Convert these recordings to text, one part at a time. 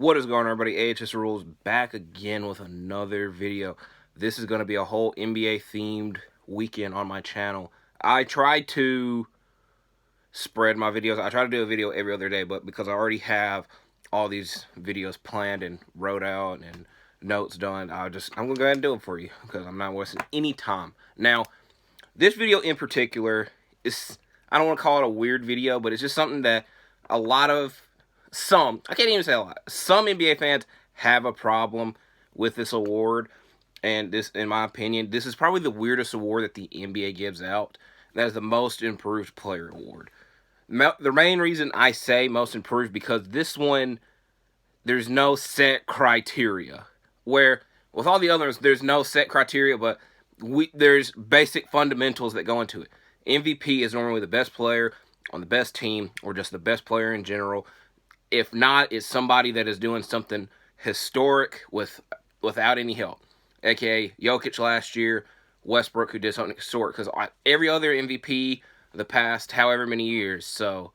What is going on, everybody? AHS Rules back again with another video. This is going to be a whole NBA themed weekend on my channel. I try to spread my videos. I try to do a video every other day, but because I already have all these videos planned and wrote out and notes done, I'm going to go ahead and do it for you because I'm not wasting any time. Now, this video in particular is, I don't want to call it a weird video, but it's just something that a lot of I can't even say a lot. Some NBA fans have a problem with this award, and this, in my opinion, this is probably the weirdest award that the NBA gives out. That is the Most Improved Player Award. The main reason I say Most Improved because this one, there's no set criteria. Where with all the others, there's no set criteria, but there's basic fundamentals that go into it. MVP is normally the best player on the best team, or just the best player in general. If not, it's somebody that is doing something historic without any help. AKA Jokic last year, Westbrook, who did something historic. Because every other MVP the past however many years. So,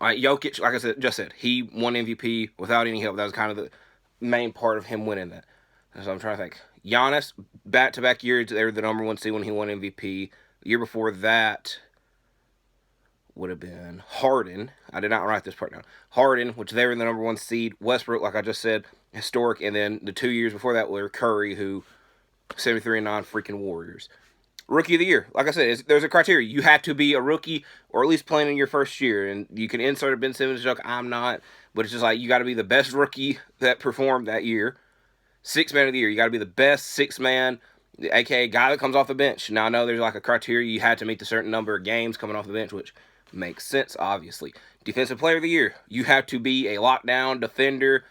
Jokic, like I just said, he won MVP without any help. That was kind of the main part of him winning that. So I'm trying to think. Giannis, back-to-back years, they were the number one seed when he won MVP. The year before that would have been Harden. I did not write this part down. Harden, which they were the number one seed. Westbrook, like I just said, historic. And then the 2 years before that were Curry, who 73-9 freaking Warriors. Rookie of the year. Like I said, there's a criteria. You have to be a rookie or at least playing in your first year. And you can insert a Ben Simmons joke. I'm not. But it's just like you got to be the best rookie that performed that year. Sixth man of the year. You got to be the best sixth man, a.k.a. guy that comes off the bench. Now, I know there's like a criteria. You had to meet a certain number of games coming off the bench, which makes sense, obviously. Defensive player of the year. You have to be a lockdown defender.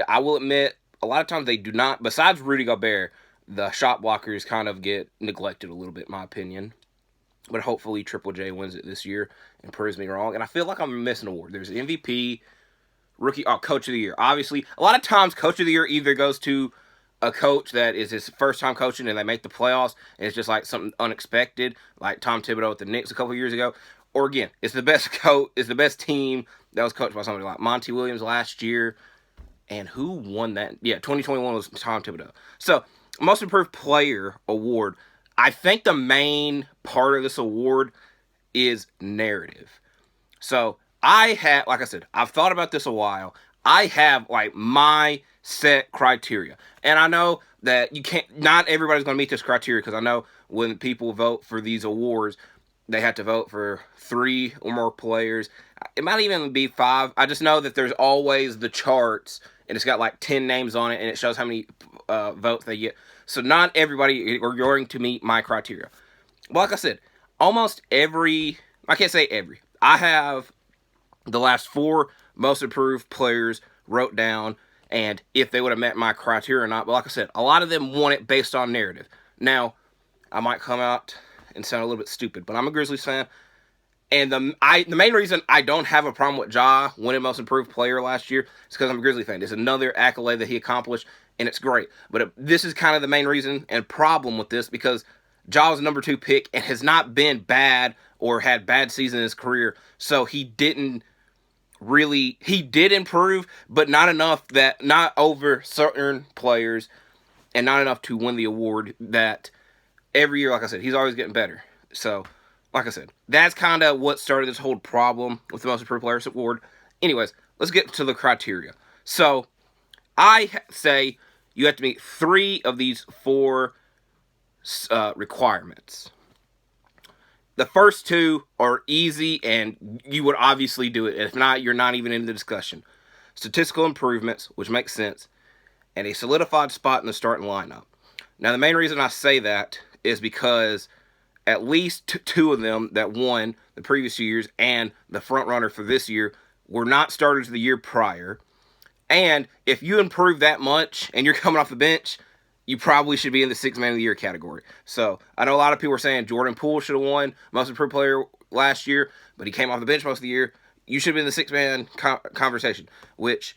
I will admit, a lot of times they do not. Besides Rudy Gobert, the shot blockers kind of get neglected a little bit, in my opinion. But hopefully Triple J wins it this year and proves me wrong. And I feel like I'm missing an award. There's MVP, rookie, coach of the year. Obviously, a lot of times coach of the year either goes to a coach that is his first time coaching and they make the playoffs and it's just like something unexpected, like Tom Thibodeau with the Knicks a couple years ago. Or again, it's the best it's the best team that was coached by somebody like Monty Williams last year. And who won that? Yeah, 2021 was Tom Thibodeau. So, Most Improved Player Award. I think the main part of this award is narrative. So, like I said, I've thought about this a while. I have like my set criteria. And I know that not everybody's going to meet this criteria because I know when people vote for these awards, they have to vote for 3 or more players. It might even be 5. I just know that there's always the charts, and it's got like 10 names on it, and it shows how many votes they get. So not everybody are going to meet my criteria. But like I said, almost every, I can't say every, I have the last 4 most improved players wrote down, and if they would have met my criteria or not. But like I said, a lot of them want it based on narrative. Now, I might come out and sound a little bit stupid, but I'm a Grizzlies fan, and the main reason I don't have a problem with Ja winning Most Improved Player last year is because I'm a Grizzlies fan. It's another accolade that he accomplished, and it's great. But this is kind of the main reason and problem with this because Ja was the number 2 pick and has not been bad or had bad season in his career, so he did improve, but not enough not over certain players, and not enough to win the award that every year, like I said, he's always getting better. So, like I said, that's kind of what started this whole problem with the Most Improved Players Award. Anyways, let's get to the criteria. So, I say you have to meet 3 of these 4 requirements. The first 2 are easy, and you would obviously do it. If not, you're not even in the discussion. Statistical improvements, which makes sense, and a solidified spot in the starting lineup. Now, the main reason I say that is because at least 2 of them that won the previous years and the front runner for this year were not starters the year prior. And if you improve that much and you're coming off the bench, you probably should be in the 6th man of the year category. So I know a lot of people are saying Jordan Poole should have won Most Improved Player last year, but he came off the bench most of the year. You should have been in the 6th man conversation, which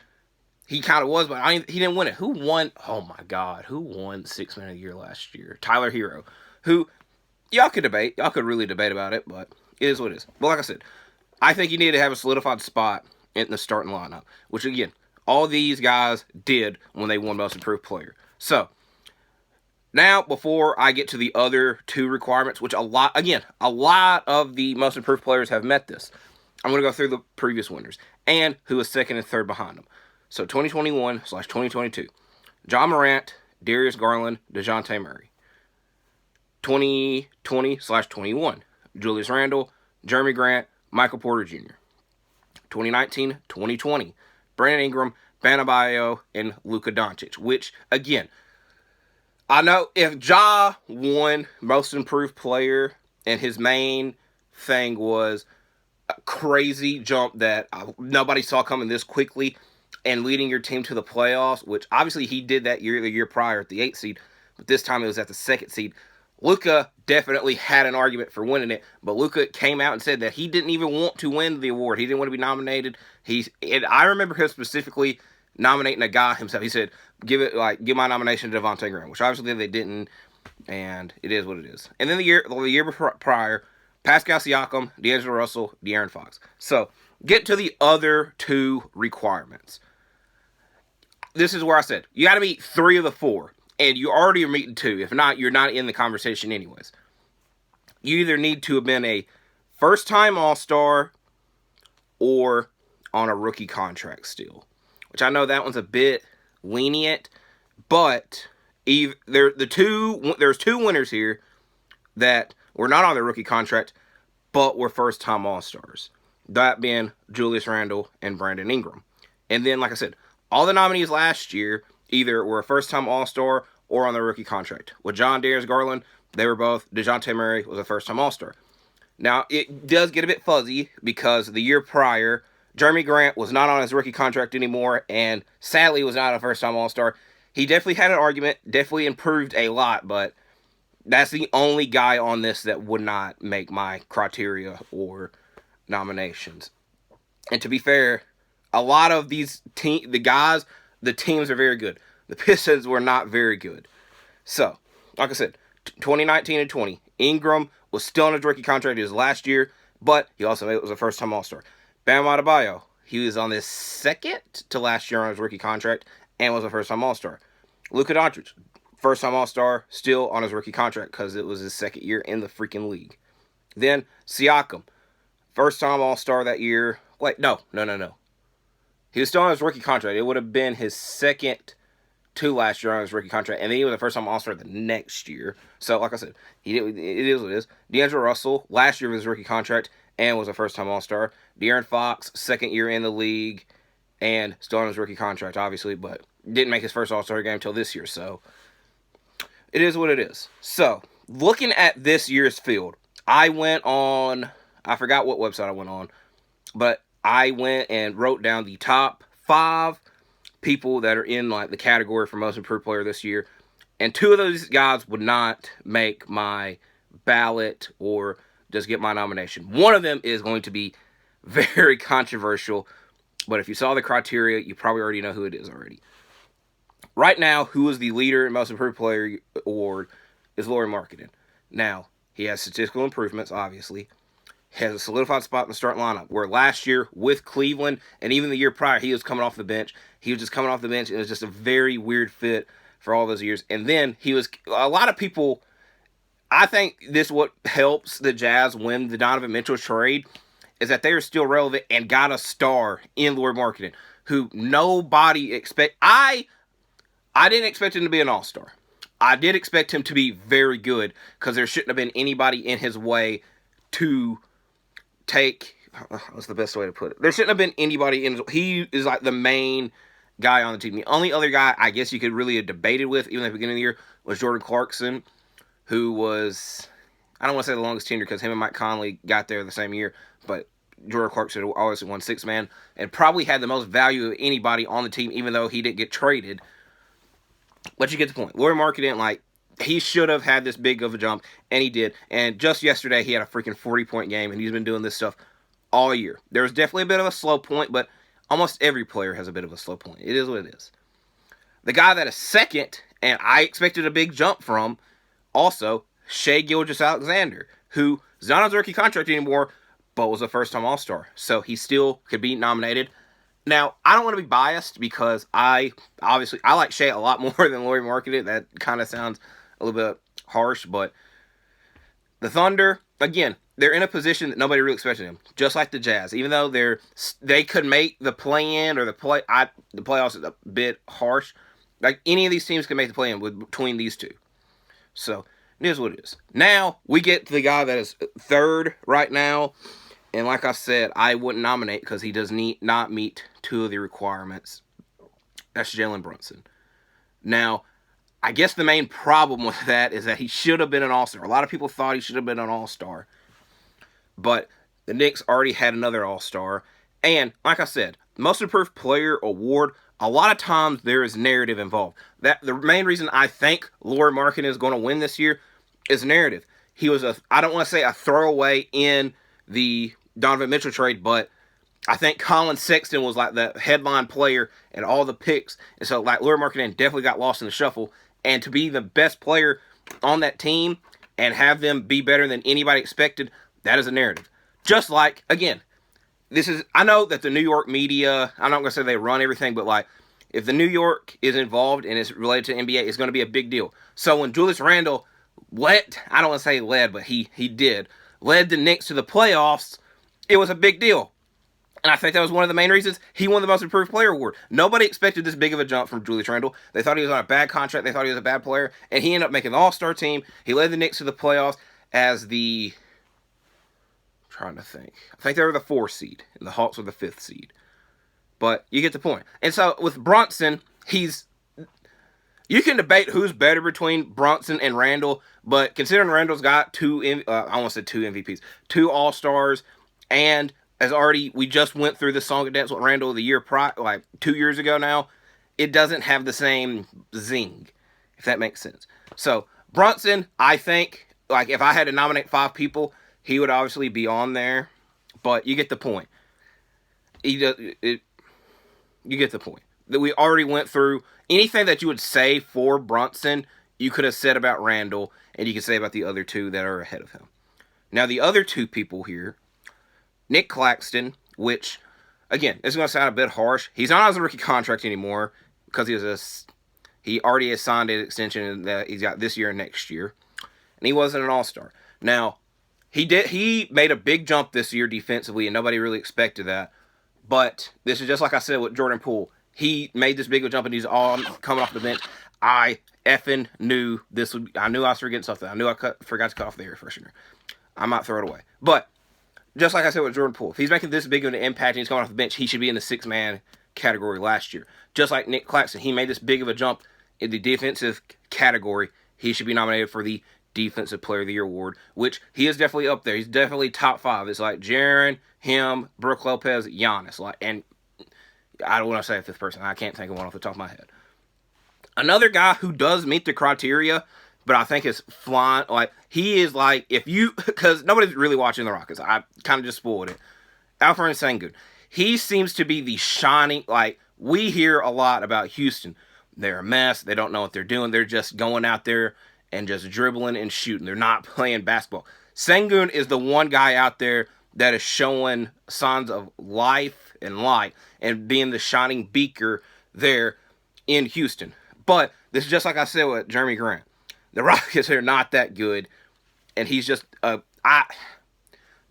he kind of was, but he didn't win it. Who won? Oh my God, who won 6th man of the year last year? Tyler Hero, who y'all could debate. Y'all could really debate about it, but it is what it is. But like I said, I think you need to have a solidified spot in the starting lineup, which again, all these guys did when they won Most Improved Player. So, now, before I get to the other two requirements, which a lot of the Most Improved players have met this, I'm going to go through the previous winners and who was second and third behind them. So 2021/2022, John Morant, Darius Garland, DeJounte Murray. 2020/21, Julius Randle, Jeremy Grant, Michael Porter Jr. 2019/2020, Brandon Ingram, Bam Adebayo, and Luka Doncic, which, again, I know if Ja won Most Improved Player and his main thing was a crazy jump that nobody saw coming this quickly and leading your team to the playoffs, which obviously he did that year, the year prior at the 8th seed, but this time it was at the 2nd seed. Luka definitely had an argument for winning it, but Luka came out and said that he didn't even want to win the award. He didn't want to be nominated. And I remember him specifically nominating a guy himself. He said, give my nomination to Devontae Graham, which obviously they didn't, and it is what it is. And then the year prior, Pascal Siakam, D'Angelo Russell, De'Aaron Fox. So, get to the other two requirements. This is where I said, you got to meet 3 of the 4, and you already are meeting 2. If not, you're not in the conversation anyways. You either need to have been a first-time All-Star or on a rookie contract still, which I know that one's a bit lenient, but there's 2 winners here that were not on their rookie contract, but were first-time All-Stars. That being Julius Randle and Brandon Ingram. And then, like I said, all the nominees last year either were a first-time All-Star or on their rookie contract. With John, Darius Garland, they were both. DeJounte Murray was a first-time All-Star. Now, it does get a bit fuzzy because the year prior, Jeremy Grant was not on his rookie contract anymore and sadly was not a first-time All-Star. He definitely had an argument, definitely improved a lot, but that's the only guy on this that would not make my criteria or nominations. And to be fair, a lot of these teams are very good. The Pistons were not very good. So, like I said, 2019 and 20, Ingram was still on his rookie contract his last year, but he also was a first-time All-Star. Bam Adebayo, he was on his second to last year on his rookie contract and was a first-time All-Star. Luka Doncic, first-time All-Star, still on his rookie contract because it was his second year in the freaking league. Then Siakam, first-time All-Star that year. Wait, no. He was still on his rookie contract. It would have been his second to last year on his rookie contract, and then he was the first-time All-Star the next year. So, like I said, it is what it is. D'Angelo Russell, last year was his rookie contract and was a first-time All-Star. De'Aaron Fox, second year in the league, and still on his rookie contract, obviously, but didn't make his first All-Star game until this year, so it is what it is. So, looking at this year's field, I went on, I forgot what website I went on, but I went and wrote down the top 5 people that are in like the category for Most Improved Player this year, and 2 of those guys would not make my ballot or just get my nomination. One of them is going to be very controversial, but if you saw the criteria, you probably already know who it is already. Right now, who is the leader in Most Improved Player award is Lauri Markkanen. Now, he has statistical improvements, obviously. He has a solidified spot in the starting lineup, where last year with Cleveland, and even the year prior, he was coming off the bench. He was just coming off the bench, and it was just a very weird fit for all those years. And then a lot of people, I think this is what helps the Jazz win the Donovan Mitchell trade, is that they are still relevant and got a star in Lauri Markkanen, who nobody expect. I didn't expect him to be an all-star. I did expect him to be very good, because there shouldn't have been anybody in his way to take, what's the best way to put it? There shouldn't have been anybody in his, he is like the main guy on the team. The only other guy I guess you could really have debated with, even at the beginning of the year, was Jordan Clarkson, who was, I don't want to say the longest tenure because him and Mike Conley got there the same year, but Jordan Clarkson always won 6-man and probably had the most value of anybody on the team, even though he didn't get traded. But you get the point. Lauri Markkanen, he should have had this big of a jump, and he did. And just yesterday, he had a freaking 40-point game, and he's been doing this stuff all year. There was definitely a bit of a slow point, but almost every player has a bit of a slow point. It is what it is. The guy that is second, and I expected a big jump from, also, Shai Gilgeous-Alexander, who is not on his rookie contract anymore, but was a first-time All-Star. So he still could be nominated. Now, I don't want to be biased because I like Shea a lot more than Lauri Markkanen. That kind of sounds a little bit harsh, but the Thunder, again, they're in a position that nobody really expected them. Just like the Jazz, even though they could make the play-in or the playoffs is a bit harsh. Like any of these teams can make the play-in between these two. So it is what it is. Now we get to the guy that is third right now, and like I said, I wouldn't nominate because he does not meet two of the requirements. That's Jalen Brunson. Now, I guess the main problem with that is that he should have been an All-Star. A lot of people thought he should have been an All-Star. But the Knicks already had another All-Star. And, like I said, Most Improved Player award, a lot of times there is narrative involved. The main reason I think Lauri Markkanen is going to win this year is narrative. He was I don't want to say a throwaway in the Donovan Mitchell trade, but I think Colin Sexton was like the headline player and all the picks. And so, like, Lauri Markkanen definitely got lost in the shuffle. And to be the best player on that team and have them be better than anybody expected, that is a narrative. Just like, again, I know that the New York media, I'm not going to say they run everything, but like, if the New York is involved and it's related to NBA, it's going to be a big deal. So when Julius Randle I don't want to say led, but he led the Knicks to the playoffs, it was a big deal. And I think that was one of the main reasons he won the Most Improved Player award. Nobody expected this big of a jump from Julius Randle. They thought he was on a bad contract. They thought he was a bad player. And he ended up making the All-Star team. He led the Knicks to the playoffs as the... I'm trying to think. I think they were the 4th seed. And the Hawks were the 5th seed. But you get the point. And so with Brunson, you can debate who's better between Brunson and Randle. But considering Randle's got I almost said 2 MVPs. 2 All-Stars. And... we just went through the Song and Dance with Randle the year prior, like 2 years ago now. It doesn't have the same zing, if that makes sense. So, Brunson, I think, like, if I had to nominate 5 people, he would obviously be on there. But you get the point. You get the point. That we already went through anything that you would say for Brunson, you could have said about Randle, and you could say about the other 2 that are ahead of him. Now, the other 2 people here, Nick Claxton, which, again, this is going to sound a bit harsh. He's not on his rookie contract anymore because he already has signed an extension that he's got this year and next year. And he wasn't an All-Star. Now, he made a big jump this year defensively, and nobody really expected that. But this is just like I said with Jordan Poole. He made this big of a jump, and he's coming off the bench. I effing knew this would... I knew I was forgetting something. I knew I forgot to cut off the air freshener. I might throw it away. But... just like I said with Jordan Poole, if he's making this big of an impact and he's coming off the bench, he should be in the 6-man category last year. Just like Nick Claxton, he made this big of a jump in the defensive category. He should be nominated for the Defensive Player of the Year award, which he is definitely up there. He's definitely top 5. It's like Jaren, him, Brook Lopez, Giannis. And I don't want to say a 5th person. I can't think of one off the top of my head. Another guy who does meet the criteria, but I think it's flying. Like, he is like, because nobody's really watching the Rockets. I kind of just spoiled it. Alperen Sengun. He seems to be the shining, like, we hear a lot about Houston. They're a mess. They don't know what they're doing. They're just going out there and just dribbling and shooting. They're not playing basketball. Sengun is the one guy out there that is showing signs of life and light and being the shining beaker there in Houston. But this is just like I said with Jeremy Grant. The Rockets are not that good, and he's just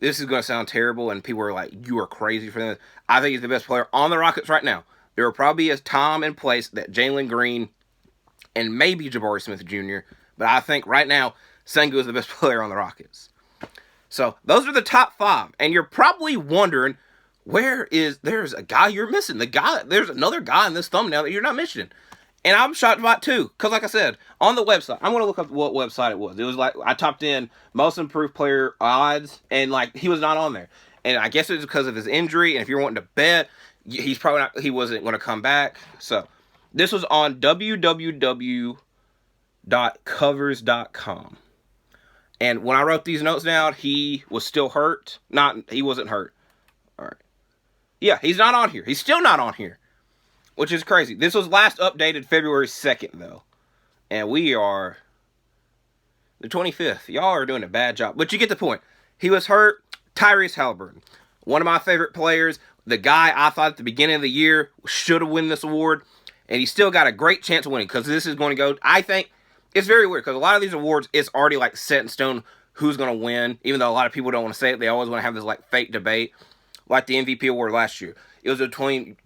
this is going to sound terrible, and people are like, you are crazy for this. I think he's the best player on the Rockets right now. There will probably be a time and place that Jalen Green and maybe Jabari Smith Jr., but I think right now, Sengun is the best player on the Rockets. So, those are the top 5, and you're probably wondering, there's a guy you're missing. There's another guy in this thumbnail that you're not mentioning. And I'm shocked about it too, because like I said, on the website, I'm going to look up what website it was. It was like, I typed in Most Improved Player odds, and like, he was not on there. And I guess it was because of his injury, and if you're wanting to bet, he wasn't going to come back. So, this was on www.covers.com. And when I wrote these notes down, he was still hurt. He wasn't hurt. All right. Yeah, he's not on here. He's still not on here. Which is crazy. This was last updated February 2nd, though. And we are the 25th. Y'all are doing a bad job. But you get the point. He was hurt. Tyrese Halliburton. One of my favorite players. the guy I thought at the beginning of the year should have won this award, and he still got a great chance of winning, because this is going to go, I think, it's very weird, because a lot of these awards, it's already like set in stone who's going to win, even though a lot of people don't want to say it. They always want to have this like fake debate, like the MVP award last year. It was between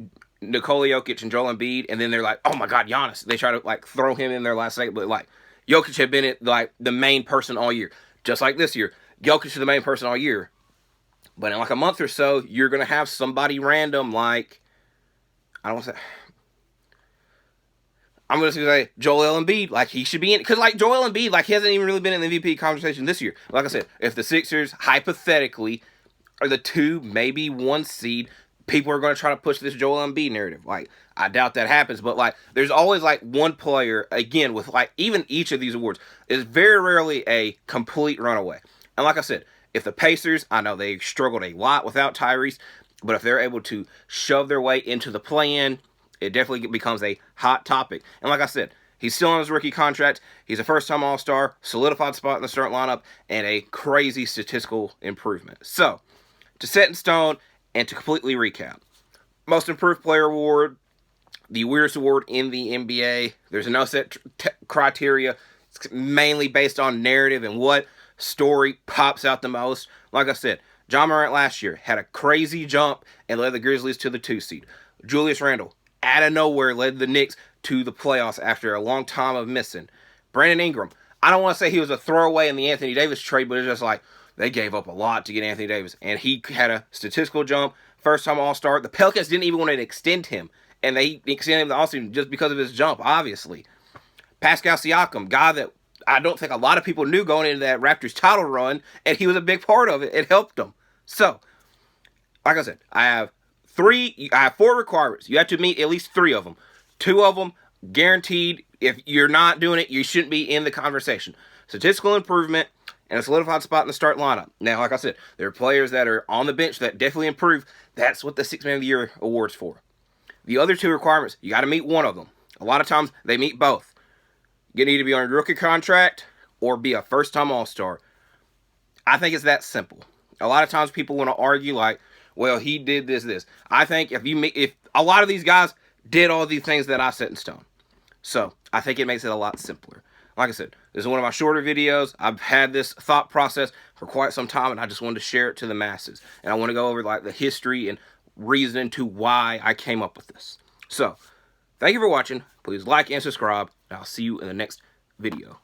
Nikola Jokic and Joel Embiid, and then they're like, oh my God, Giannis. They try to like throw him in there last second, but like Jokic had been like the main person all year. Just like this year, Jokic is the main person all year. But in like a month or so, you're going to have somebody random like, I don't want to say, I'm going to say Joel Embiid, like he should be in, because like Joel Embiid, like he hasn't even really been in the MVP conversation this year. Like I said, if the Sixers hypothetically are the 2, maybe 1 seed, people are going to try to push this Joel Embiid narrative. Like, I doubt that happens, but like there's always like one player, again, with like even each of these awards is very rarely a complete runaway. And like I said, if the Pacers, I know they struggled a lot without Tyrese, but if they're able to shove their way into the play-in, it definitely becomes a hot topic. And like I said, he's still on his rookie contract. He's a first-time All-Star, solidified spot in the starting lineup, and a crazy statistical improvement. So, to set in stone and to completely recap, Most Improved Player Award, the weirdest award in the NBA. There's no set criteria. It's mainly based on narrative and what story pops out the most. Like I said, Ja Morant last year had a crazy jump and led the Grizzlies to the 2 seed. Julius Randle, out of nowhere, led the Knicks to the playoffs after a long time of missing. Brandon Ingram, I don't want to say he was a throwaway in the Anthony Davis trade, but it's just like they gave up a lot to get Anthony Davis. And he had a statistical jump, first-time All-Star. The Pelicans didn't even want to extend him, and they extended him the offseason just because of his jump, obviously. Pascal Siakam, guy that I don't think a lot of people knew going into that Raptors title run, and he was a big part of it. It helped them. So, like I said, I have 4 requirements. You have to meet at least 3 of them. 2 of them guaranteed. If you're not doing it, you shouldn't be in the conversation. Statistical improvement and a solidified spot in the start lineup. Now, like I said, there are players that are on the bench that definitely improve. That's what the Sixth Man of the Year award's for. The other 2 requirements, you got to meet one of them. A lot of times, they meet both. You need to be on a rookie contract or be a first-time All-Star. I think it's that simple. A lot of times people want to argue like, well, he did this. I think if a lot of these guys did all these things that I set in stone. So, I think it makes it a lot simpler. Like I said, this is one of my shorter videos. I've had this thought process for quite some time, and I just wanted to share it to the masses. And I want to go over like the history and reason to why I came up with this. So, thank you for watching. Please like and subscribe, and I'll see you in the next video.